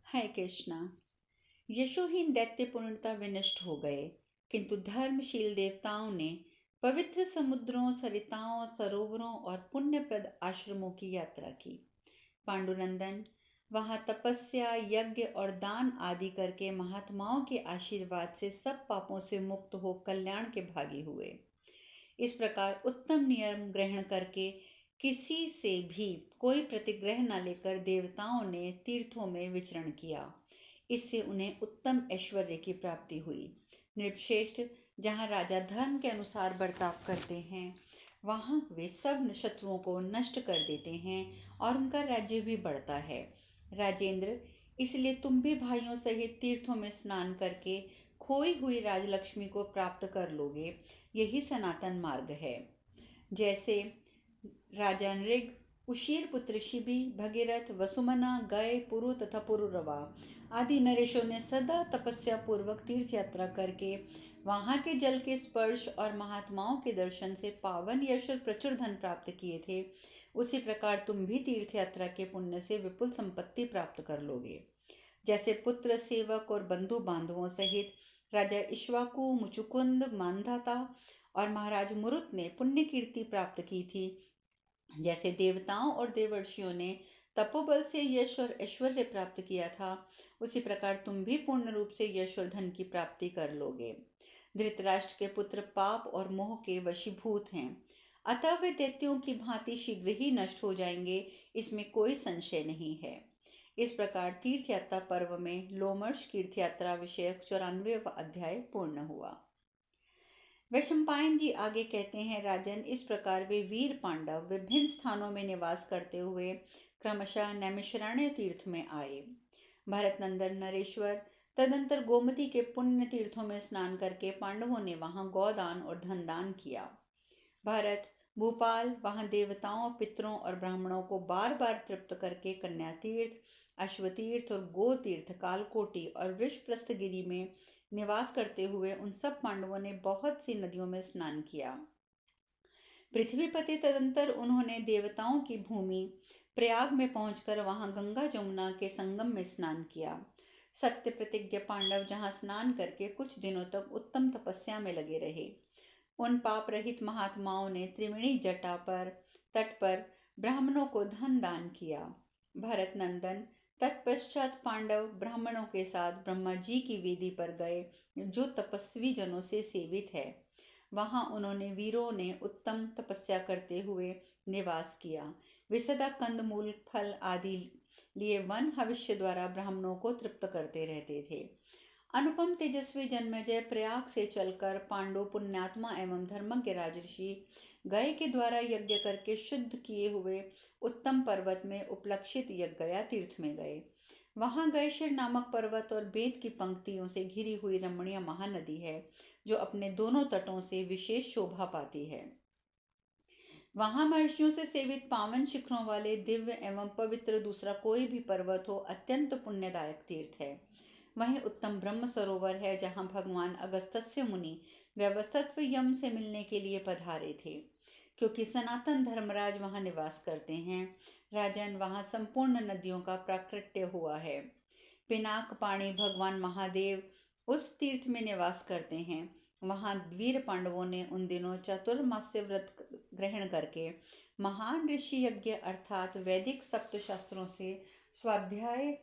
हाय कृष्णा। यशोहीन दैत्य पूर्णतः विनष्ट हो गए, किंतु धर्मशील देवताओं ने पवित्र समुद्रों, सरिताओं, सरोवरों और पुण्यप्रद आश्रमों की यात्रा की। पांडुनंदन वहां तपस्या, यज्ञ और दान आदि करके महात्माओं के आशीर्वाद से सब पापों से मुक्त हो कल्याण के भागी हुए। इस प्रकार उत्तम नियम ग्रहण करके किसी से भी कोई प्रतिग्रह न लेकर देवताओं ने तीर्थों में विचरण किया। इससे उन्हें उत्तम ऐश्वर्य की प्राप्ति हुई। नृपश्रेष्ठ, जहाँ राजा धर्म के अनुसार बर्ताव करते हैं, वहाँ वे सब शत्रुओं को नष्ट कर देते हैं और उनका राज्य भी बढ़ता है। राजेंद्र, इसलिए तुम भी भाइयों सहित तीर्थों में स्नान करके खोई हुई राजलक्ष्मी को प्राप्त कर लोगे। यही सनातन मार्ग है। जैसे राजा नृग, उशीर पुत्र शिबी, भगीरथ, वसुमना, गय, पुरु तथा पुरुरवा आदि नरेशों ने सदा तपस्या पूर्वक तीर्थ यात्रा करके वहां के जल के स्पर्श और महात्माओं के दर्शन से पावन यश और प्रचुर धन प्राप्त किए थे, उसी प्रकार तुम भी तीर्थ यात्रा के पुण्य से विपुल संपत्ति प्राप्त कर लोगे। जैसे पुत्र, सेवक और बंधु बांधवों सहित राजा इक्ष्वाकु, मुचुकुंद, मांधाता और महाराज मुरुत ने पुण्य कीर्ति प्राप्त की थी, जैसे देवताओं और देवर्षियों ने तपोबल से यश और ऐश्वर्य प्राप्त किया था, उसी प्रकार तुम भी पूर्ण रूप से यश और धन की प्राप्ति कर लोगे। धृतराष्ट्र के पुत्र पाप और मोह के वशीभूत हैं, अतः वे दैत्यों की भांति शीघ्र ही नष्ट हो जाएंगे, इसमें कोई संशय नहीं है। इस प्रकार तीर्थ यात्रा पर्व में लोमर्ष तीर्थ यात्रा विषयक 94वां अध्याय पूर्ण हुआ। वैशंपायन जी आगे कहते हैं, राजन, इस प्रकार वे वीर पांडव विभिन्न स्थानों में निवास करते हुए क्रमशः नैमिषारण्य तीर्थ में आए। भरत नंदन नरेश्वर तदंतर गोमती के पुण्य तीर्थों में स्नान करके पांडवों ने वहां गौदान और धनदान किया। भरत भूपाल वहां देवताओं, पितरों और ब्राह्मणों को बार बार तृप्त करके कन्या तीर्थ, अश्वतीर्थ और गोतीर्थ, कालकोटि और वृषप्रस्थगिरी में निवास करते हुए उन सब पांडवों ने बहुत सी नदियों में स्नान किया। पृथ्वीपति तदंतर उन्होंने देवताओं की भूमि प्रयाग में पहुंचकर वहां गंगा जमुना के संगम में स्नान किया। सत्य प्रतिज्ञ पांडव जहां स्नान करके कुछ दिनों तक उत्तम तपस्या में लगे रहे। उन पाप रहित महात्माओं ने त्रिवेणी जटा पर तट पर ब्राह्मणों को धन दान किया। भरत नंदन तत्पश्चात पांडव ब्राह्मणों के साथ ब्रह्मा जी की वेदी पर गए, जो तपस्वी जनों से सेवित है। वहां उन्होंने वीरों ने उत्तम तपस्या करते हुए निवास किया। वे सदा कंदमूल, फल आदि लिए वन हविष्य द्वारा ब्राह्मणों को तृप्त करते रहते थे। अनुपम तेजस्वी जन्मेजय प्रयाग से चलकर पांडु पुण्यात्मा एवं धर्मज्ञ राजर्षि गय के द्वारा यज्ञ करके शुद्ध किए हुए उत्तम पर्वत में उपलक्षित यज्ञया तीर्थ में गए। वहां गयशिर नामक पर्वत और बेद की पंक्तियों से घिरी हुई रमणीय महानदी है, जो अपने दोनों तटों से विशेष शोभा पाती है। वहां महर्षियों से सेवित पावन शिखरों वाले दिव्य एवं पवित्र दूसरा कोई भी पर्वत हो अत्यंत पुण्यदायक तीर्थ है। वहीं उत्तम ब्रह्म सरोवर है, जहां भगवान अगस्त्य मुनि व्यवस्थित यम से मिलने के लिए पधारे थे, क्योंकि सनातन धर्मराज वहां निवास करते हैं। राजन, वहां संपूर्ण नदियों का प्राकट्य हुआ है। पिनाक पाणी भगवान महादेव उस तीर्थ में निवास करते हैं। वहां वीर पांडवों ने उन दिनों चातुर्मास्य व्रत ग्रहण करके महान ऋषि यज्ञ अर्थात वैदिक सप्त शास्त्रों से स्वाध्याय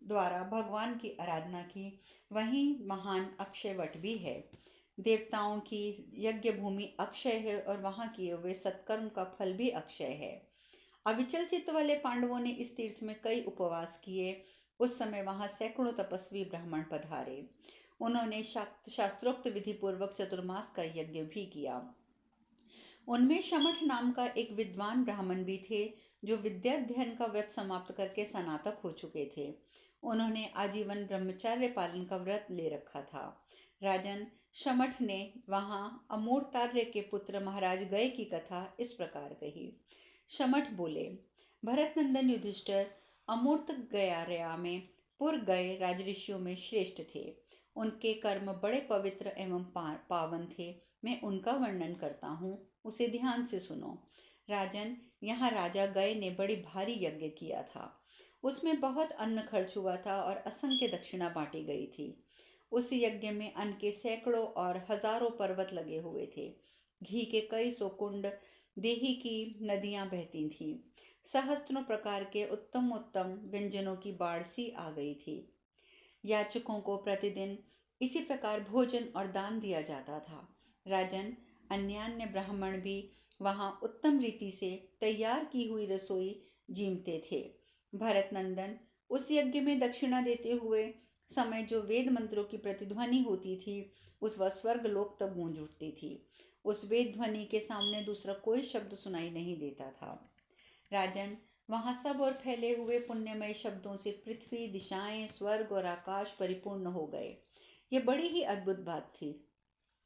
द्वारा भगवान की आराधना की। वहीं महान अक्षय वट भी है। देवताओं की यज्ञ भूमि अक्षय है और वहां किए हुए सत्कर्म का फल भी अक्षय है। अविचल चित्त वाले पांडवों ने इस तीर्थ में कई उपवास किए। उस समय वहां सैकड़ों तपस्वी ब्राह्मण पधारे। उन्होंने शास्त्रोक्त विधि पूर्वक चतुर्मास का यज्ञ भी किया। उनमें शमठ नाम का एक विद्वान ब्राह्मण भी थे, जो विद्याध्ययन का व्रत समाप्त करके स्नातक हो चुके थे। उन्होंने आजीवन ब्रह्मचार्य पालन का व्रत ले रखा था। राजन, शमठ ने वहां अमूर्तार्य के पुत्र महाराज गय की कथा इस प्रकार कही। शमठ बोले, भरत नंदन युधिष्ठिर अमूर्त गयारया में पुर गए राजऋषियों में श्रेष्ठ थे। उनके कर्म बड़े पवित्र एवं पावन थे। मैं उनका वर्णन करता हूँ, उसे ध्यान से सुनो। राजन, यहाँ राजा गय ने बड़ी भारी यज्ञ किया था। उसमें बहुत अन्न खर्च हुआ था और असंख्य दक्षिणा बांटी गई थी। उस यज्ञ में अन्न के सैकड़ों और हजारों पर्वत लगे हुए थे। घी के कई सौ कुंड, देही की नदियां बहती थीं। सहस्त्रों प्रकार के उत्तम उत्तम व्यंजनों की बाढ़ सी आ गई थी। याचकों को प्रतिदिन इसी प्रकार भोजन और दान दिया जाता था। राजन, अन्यान्य ब्राह्मण भी वहां उत्तम रीति से तैयार की हुई रसोई जीमते थे। भरत नंदन, उस यज्ञ में दक्षिणा देते हुए समय जो वेद मंत्रों की प्रतिध्वनि होती थी, उस वह स्वर्ग लोक तक गूंज उठती थी। उस वेद ध्वनि के सामने दूसरा कोई शब्द सुनाई नहीं देता था। राजन, वहां सब और फैले हुए पुण्यमय शब्दों से पृथ्वी, दिशाएं, स्वर्ग और आकाश परिपूर्ण हो गए। ये बड़ी ही अद्भुत बात थी।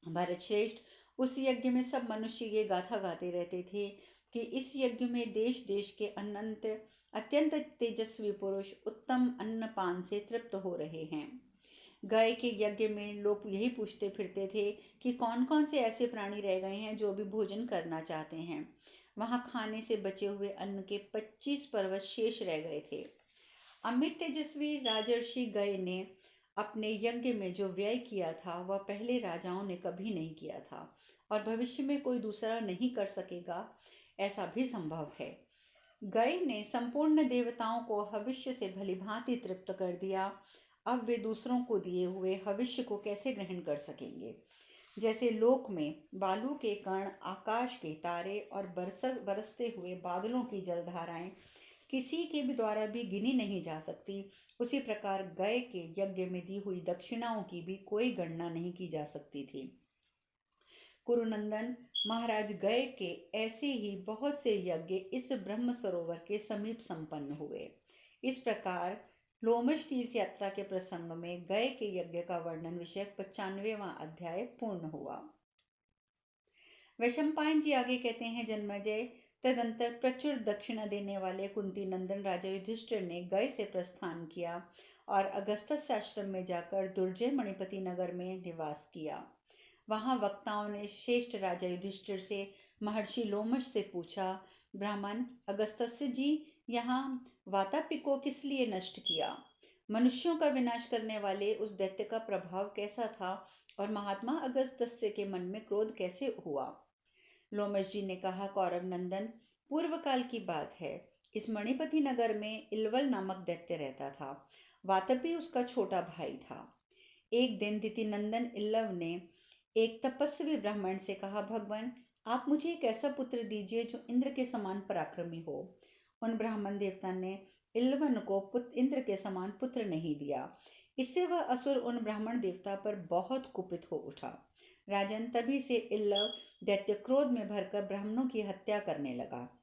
भरत श्रेष्ठ, उस यज्ञ में सब मनुष्य ये गाथा गाते रहते थे कि इस यज्ञ में देश देश के अनंत अत्यंत तेजस्वी पुरुष उत्तम अन्नपान से तृप्त हो रहे हैं। गाय के यज्ञ में लोग यही पूछते फिरते थे कि कौन कौन से ऐसे प्राणी रह गए हैं जो भी भोजन करना चाहते हैं। वहां खाने से बचे हुए अन्न के 25 पर्वत शेष रह गए थे। अमित तेजस्वी राजर्षि गय ने अपने यज्ञ में जो व्यय किया था वह पहले राजाओं ने कभी नहीं किया था और भविष्य में कोई दूसरा नहीं कर सकेगा, ऐसा भी संभव है। गय ने संपूर्ण देवताओं को हविष्य से भलीभांति तृप्त कर दिया। अब वे दूसरों को दिए हुए हविष्य को कैसे ग्रहण कर सकेंगे। जैसे लोक में बालू के कण, आकाश के तारे और बरसते हुए बादलों की जलधाराएं किसी के भी द्वारा भी गिनी नहीं जा सकती, उसी प्रकार गय के यज्ञ में दी हुई दक्षिणाओं की भी कोई गणना नहीं की जा सकती थी। कुरुनंदन, महाराज गय के ऐसे ही बहुत से यज्ञ इस ब्रह्म सरोवर के समीप संपन्न हुए। इस प्रकार लोमश तीर्थ यात्रा के प्रसंग में गय के यज्ञ का वर्णन विषयक 95वां अध्याय पूर्ण हुआ। वैशंपायन जी आगे कहते हैं, जन्मेजय, तदंतर प्रचुर दक्षिणा देने वाले कुंती नंदन राजा युधिष्ठिर ने गय से प्रस्थान किया और अगस्त्य आश्रम में जाकर दुर्जय मणिपति नगर में निवास किया। वहां वक्ताओं ने श्रेष्ठ राजा युधिष्ठिर से महर्षि लोमश से पूछा, ब्राह्मण अगस्त्य जी, यहाँ वातापी को किस लिए नष्ट किया? मनुष्यों का विनाश करने वाले उस दैत्य का प्रभाव कैसा था और महात्मा अगस्त्य के मन में क्रोध कैसे हुआ? लोमश जी ने कहा, कौरव नंदन, पूर्व काल की बात है। इस मणिपति नगर में इलवल नामक दैत्य रहता था। वातापी उसका छोटा भाई था। एक दिन दितिनंदन इल्लव ने एक तपस्वी ब्राह्मण से कहा, भगवान, आप मुझे एक ऐसा पुत्र दीजिए जो इंद्र के समान पराक्रमी हो। उन ब्राह्मण देवता ने इल्वन को इंद्र के समान पुत्र नहीं दिया। इससे वह असुर उन ब्राह्मण देवता पर बहुत कुपित हो उठा। राजन, तभी से इल्लव दैत्य क्रोध में भरकर ब्राह्मणों की हत्या करने लगा।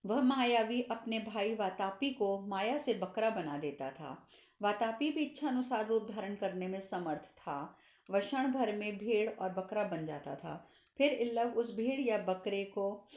वह मायावी अपने भाई वातापी को माया से बकरा बना देता था। वातापी भी इच्छा अनुसार रूप धारण करने में समर्थ था। वह क्षण भर में भेड़ और बकरा बन जाता था। फिर इल्लव उस भेड़ या बकरे को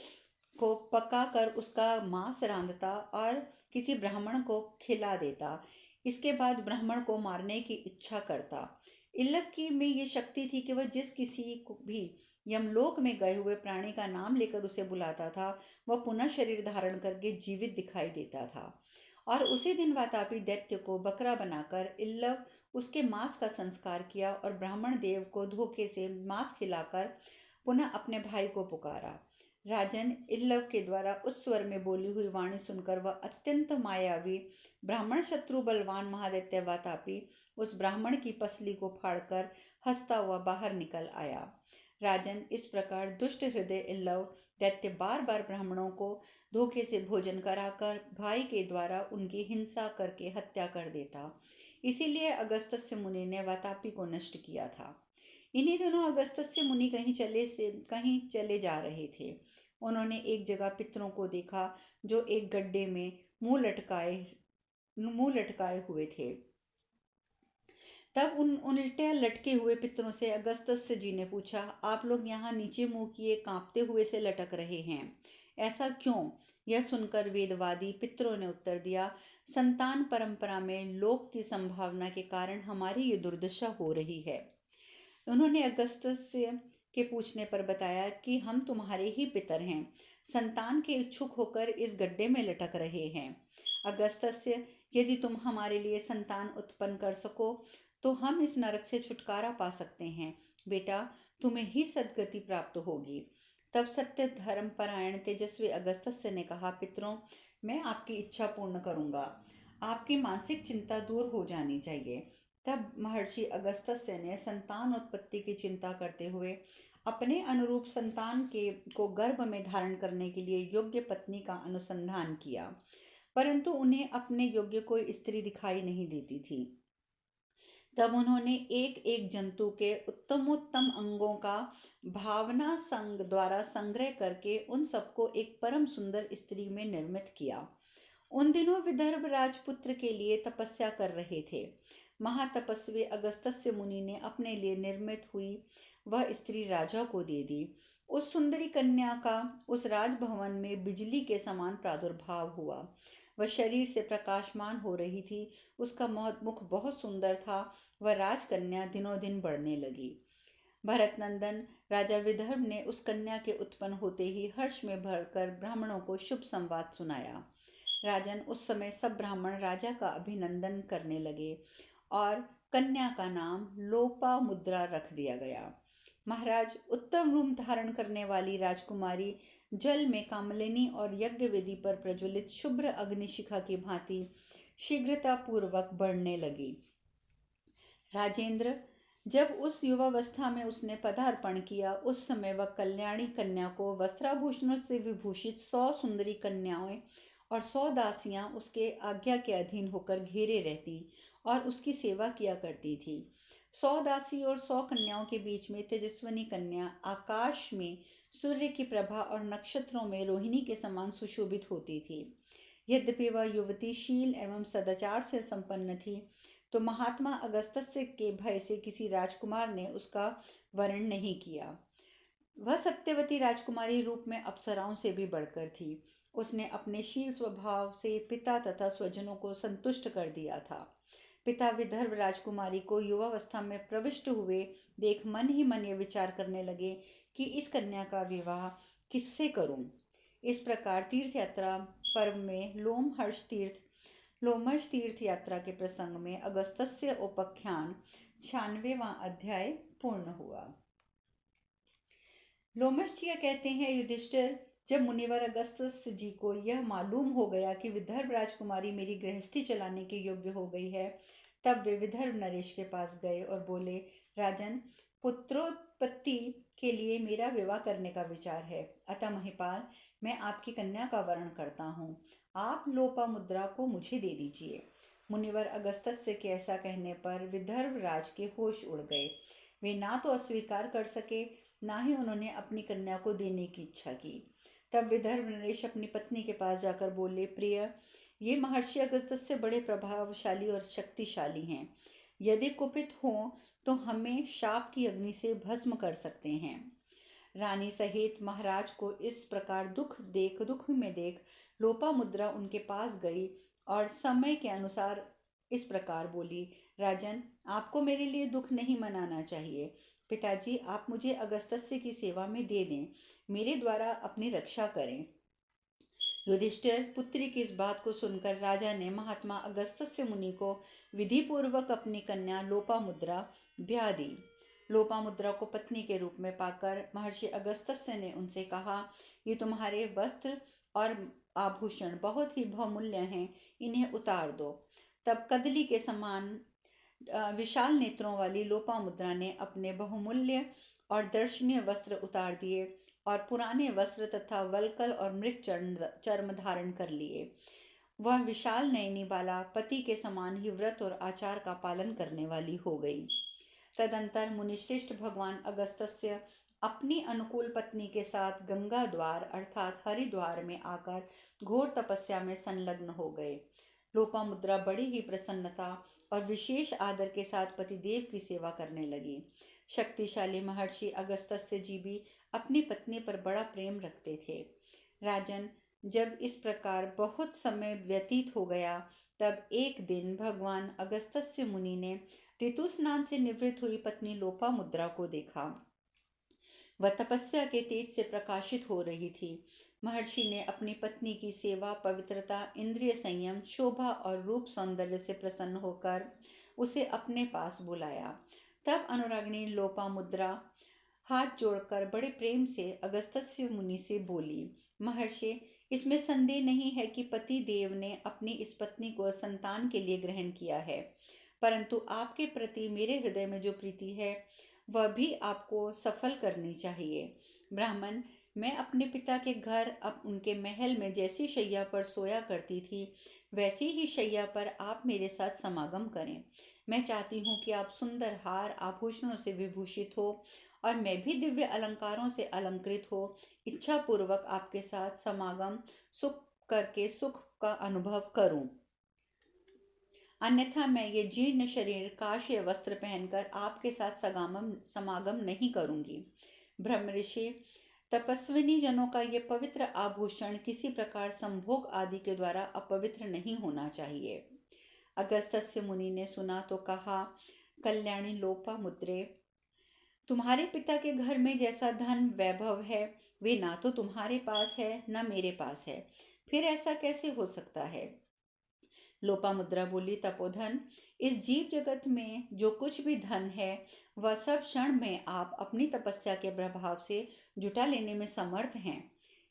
पकाकर उसका मांस रांधता और किसी ब्राह्मण को खिला देता। इसके बाद ब्राह्मण को मारने की इच्छा करता। इल्लव की में ये शक्ति थी कि वह जिस किसी को भी यमलोक में गए हुए प्राणी का नाम लेकर उसे बुलाता था, वह पुनः शरीर धारण करके जीवित दिखाई देता था। और उसी दिन वातापी दैत्य को बकरा बनाकर इल्लव उसके मांस का संस्कार किया और ब्राह्मण देव को धोखे से मांस खिलाकर पुनः अपने भाई को पुकारा। राजन, इल्लव के द्वारा उस स्वर में बोली हुई वाणी सुनकर वह अत्यंत मायावी ब्राह्मण शत्रु बलवान महादैत्य वातापी उस ब्राह्मण की पसली को फाड़कर हंसता हुआ बाहर निकल आया। राजन, इस प्रकार दुष्ट हृदय इल्लव दैत्य बार बार ब्राह्मणों को धोखे से भोजन कराकर भाई के द्वारा उनकी हिंसा करके हत्या कर देता। इसीलिए अगस्त्य मुनि ने वातापी को नष्ट किया था। इन्हीं दिनों अगस्त्य मुनि कहीं चले जा रहे थे। उन्होंने एक जगह पितरों को देखा जो एक गड्ढे में मुंह लटकाए हुए थे। तब उन उल्टे लटके हुए पितरों से अगस्त्य जी ने पूछा, आप लोग यहाँ नीचे मुंह किए कांपते हुए से लटक रहे हैं, ऐसा क्यों? यह सुनकर वेदवादी पितरों ने उत्तर दिया, संतान परंपरा में लोक की संभावना के कारण हमारी ये दुर्दशा हो रही है। उन्होंने अगस्त्य के पूछने पर बताया कि हम तुम्हारे ही पितर हैं, संतान के इच्छुक होकर इस गड्ढे में लटक रहे हैं। अगस्त्य, यदि तुम हमारे लिए संतान उत्पन्न कर सको तो हम इस नरक से छुटकारा पा सकते हैं। बेटा, तुम्हें ही सद्गति प्राप्त होगी। तब सत्य धर्मपरायण तेजस्वी अगस्त्य ने कहा, पितरों, मैं आपकी इच्छा पूर्ण करूंगा। आपकी मानसिक चिंता दूर हो जानी चाहिए। तब महर्षि अगस्त्य ने संतान उत्पत्ति की चिंता करते हुए अपने अनुरूप संतान के को गर्भ में धारण करने के लिए योग्य पत्नी का अनुसंधान किया, परंतु उन्हें अपने योग्य कोई स्त्री दिखाई नहीं देती थी। तब उन्होंने एक एक जंतु के उत्तमोत्तम अंगों का भावना संग द्वारा संग्रह करके उन सबको एक परम सुंदर स्त्री में निर्मित किया। उन दिनों विदर्भ राजपुत्र के लिए तपस्या कर रहे थे। महातपस्वी अगस्त्य मुनि ने अपने लिए निर्मित हुई वह स्त्री राजा को दे दी। उस सुंदरी कन्या का उस राजभवन में बिजली के समान प्रादुर्भाव हुआ। वह शरीर से प्रकाशमान हो रही थी। उसका मुख बहुत सुंदर था। वह राजकन्या दिनों दिन बढ़ने लगी। भरत नंदन राजा विदर्भ ने उस कन्या के उत्पन्न होते ही हर्ष में भरकर ब्राह्मणों को शुभ संवाद सुनाया। राजन, उस समय सब ब्राह्मण राजा का अभिनंदन करने लगे और कन्या का नाम लोपामुद्रा रख दिया गया। महाराज, उत्तम रूप धारण करने वाली राजकुमारी जल में कामलिनी और यज्ञ वेदी पर प्रज्वलित शुभ्र अग्निशिखा की भांति शीघ्रता पूर्वक बढ़ने लगी। राजेंद्र, जब उस युवावस्था में उसने पदार्पण किया, उस समय वह कल्याणी कन्या को वस्त्राभूषणों से विभूषित 100 सुंदरी कन्याएं और 100 दासियां उसके आज्ञा के अधीन होकर घेरे रहती और उसकी सेवा किया करती थी। 100 दासी और 100 कन्याओं के बीच में तेजस्विनी कन्या आकाश में सूर्य की प्रभा और नक्षत्रों में रोहिणी के समान सुशोभित होती थी। यद्यपि वह युवती शील एवं सदाचार से संपन्न थी, तो महात्मा अगस्त्य के भय से किसी राजकुमार ने उसका वर्ण नहीं किया। वह सत्यवती राजकुमारी रूप में अप्सराओं से भी बढ़कर थी। उसने अपने शील स्वभाव से पिता तथा स्वजनों को संतुष्ट कर दिया था। पिता विदर्भ राजकुमारी को युवावस्था में प्रविष्ट हुए देख मन ही मन ये विचार करने लगे कि इस कन्या का विवाह किससे करूं। इस प्रकार तीर्थ यात्रा पर्व में लोमश तीर्थ यात्रा के प्रसंग में अगस्त्य उपाख्यान 96वां अध्याय पूर्ण हुआ। लोमशजी कहते हैं, युधिष्ठिर, जब मुनिवर अगस्त्य जी को यह मालूम हो गया कि विदर्भ राजकुमारी मेरी गृहस्थी चलाने के योग्य हो गई है, तब वे विदर्भ नरेश के पास गए और बोले, राजन, पुत्रोत्पत्ति के लिए मेरा विवाह करने का विचार है। अतः महिपाल, मैं आपकी कन्या का वरण करता हूँ। आप लोपामुद्रा को मुझे दे दीजिए। मुनिवर अगस्त्य के ऐसा कहने पर विदर्भ राज के होश उड़ गए। वे ना तो अस्वीकार कर सके, ना ही उन्होंने अपनी कन्या को देने की इच्छा की। तब विदर्भ नरेश अपनी पत्नी के पास जाकर बोले, प्रिय, ये महर्षि अगस्त्य बड़े प्रभावशाली और शक्तिशाली हैं। यदि कुपित हों तो हमें शाप की अग्नि से भस्म कर सकते हैं। रानी सहित महाराज को इस प्रकार दुख में देख लोपामुद्रा उनके पास गई और समय के अनुसार इस प्रकार बोली, राजन, आपको मेरे लिए दुख नहीं मनाना चाहिए। पिताजी, आप मुझे अगस्त्य की सेवा में दे दें, मेरे द्वारा अपनी रक्षा करें। युधिष्ठिर, पुत्री की इस बात को सुनकर राजा ने महात्मा अगस्त्य मुनि को विधि पूर्वक अपनी कन्या लोपामुद्रा ब्याह दी। लोपामुद्रा को पत्नी के रूप में पाकर महर्षि अगस्त्य ने उनसे कहा, ये तुम्हारे वस्त्र और आभूषण बहुत ही बहुमूल्य हैं, इन्हें उतार दो। तब कदली के समान विशाल नेत्रों वाली लोपामुद्रा ने अपने बहुमूल्य और दर्शनीय वस्त्र उतार दिए और पुराने वस्त्र तथा वल्कल और मृग चर्म धारण कर लिए। वह विशाल नयनी बाला पति के समान ही व्रत और आचार का पालन करने वाली हो गई। तदंतर मुनिश्रेष्ठ भगवान अगस्त्य अपनी अनुकूल पत्नी के साथ गंगा द्वार अर्थात हरिद्वार में आकर घोर तपस्या में संलग्न हो गए। लोपामुद्रा बड़ी ही प्रसन्नता और विशेष आदर के साथ पतिदेव की सेवा करने लगी। शक्तिशाली महर्षि अगस्त्य जी भी अपनी पत्नी पर बड़ा प्रेम रखते थे। राजन, जब इस प्रकार बहुत समय व्यतीत हो गया, तब एक दिन भगवान अगस्त्य मुनि ने ऋतु स्नान से निवृत्त हुई पत्नी लोपामुद्रा को देखा। वह तपस्या के तेज से प्रकाशित हो रही थी। महर्षि ने अपनी पत्नी की सेवा, पवित्रता, इंद्रिय संयम, शोभा और रूप सौंदर्य से प्रसन्न होकर उसे अपने पास बुलाया। तब अनुरागिणी लोपामुद्रा हाथ जोड़कर बड़े प्रेम से अगस्त्य मुनि से बोली, महर्षि, इसमें संदेह नहीं है कि पति देव ने अपनी इस पत्नी को संतान के लिए ग्रहण किया है, परंतु आपके प्रति मेरे हृदय में जो प्रीति है वह भी आपको सफल करनी चाहिए। ब्राह्मण, मैं अपने पिता के घर अब उनके महल में जैसी शैया पर सोया करती थी, वैसी ही शैया पर आप मेरे साथ समागम करें। मैं चाहती हूँ कि आप सुंदर हार आभूषणों से विभूषित हो और मैं भी दिव्य अलंकारों से अलंकृत हो इच्छा पूर्वक आपके साथ समागम सुख करके सुख का अनुभव करूं। अन्यथा मैं ये जीर्ण शरीर काश्य वस्त्र पहनकर आपके साथ समागम नहीं करूंगी। ब्रह्म ऋषि, तपस्विनी जनों का ये पवित्र आभूषण किसी प्रकार संभोग आदि के द्वारा अपवित्र नहीं होना चाहिए। अगस्त्य मुनि ने सुना तो कहा, कल्याणी लोपामुद्रे, तुम्हारे पिता के घर में जैसा धन वैभव है वे ना तो तुम्हारे पास है न मेरे पास है, फिर ऐसा कैसे हो सकता है। लोपामुद्रा बोली, तपोधन, इस जीव जगत में जो कुछ भी धन है वह सब क्षण में आप अपनी तपस्या के प्रभाव से जुटा लेने में समर्थ हैं।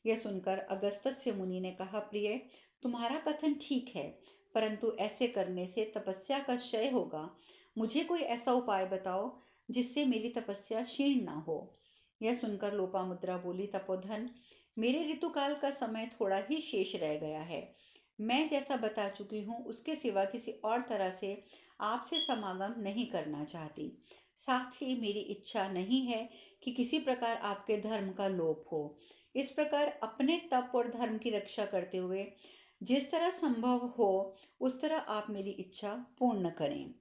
यह सुनकर अगस्त्य मुनि ने कहा, प्रिय, तुम्हारा कथन ठीक है, परंतु ऐसे करने से तपस्या का क्षय होगा। मुझे कोई ऐसा उपाय बताओ जिससे मेरी तपस्या क्षीण ना हो। यह सुनकर लोपामुद्रा बोली, तपोधन, मेरे ऋतुकाल का समय थोड़ा ही शेष रह गया है। मैं जैसा बता चुकी हूँ उसके सिवा किसी और तरह से आपसे समागम नहीं करना चाहती। साथ ही मेरी इच्छा नहीं है कि किसी प्रकार आपके धर्म का लोप हो। इस प्रकार अपने तप और धर्म की रक्षा करते हुए जिस तरह संभव हो उस तरह आप मेरी इच्छा पूर्ण करें।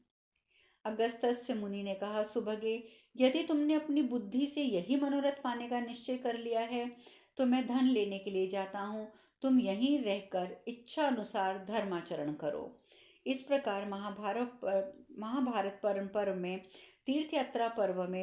अगस्त्य मुनि ने कहा, सुभगे, यदि तुमने अपनी बुद्धि से यही मनोरथ पाने का निश्चय कर लिया है तो मैं धन लेने के लिए जाता हूँ। तुम यहीं रहकर इच्छा अनुसार धर्माचरण करो। इस प्रकार महाभारत पर्व में तीर्थ यात्रा पर्व में